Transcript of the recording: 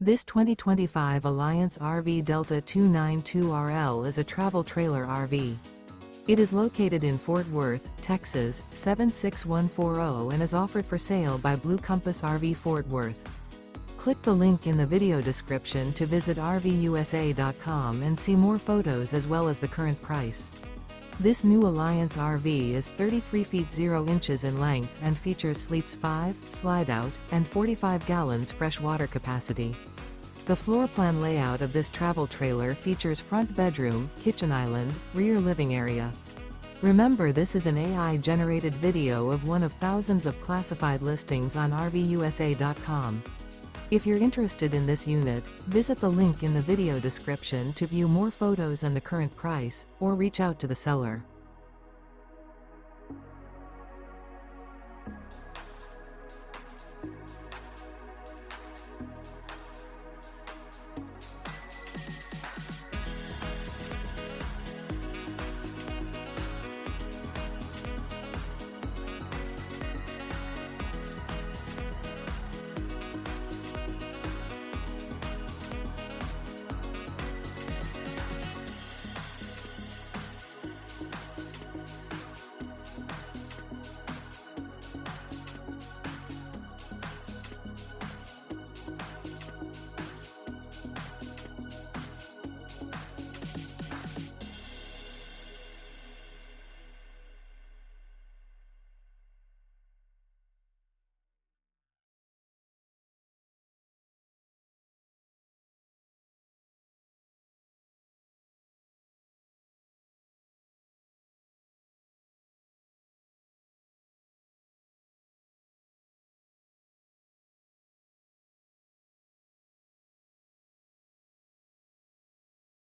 This 2025 Alliance RV Delta 292RL is a travel trailer RV. It is located in Fort Worth, Texas, 76140 and is offered for sale by Blue Compass RV Fort Worth. Click the link in the video description to visit RVUSA.com and see more photos as well as the current price. This new Alliance RV is 33 feet 0 inches in length and features sleeps 5, slide-out, and 45 gallons fresh water capacity. The floor plan layout of this travel trailer features front bedroom, kitchen island, rear living area. Remember, this is an AI-generated video of one of thousands of classified listings on RVUSA.com. If you're interested in this unit, visit the link in the video description to view more photos and the current price, or reach out to the seller.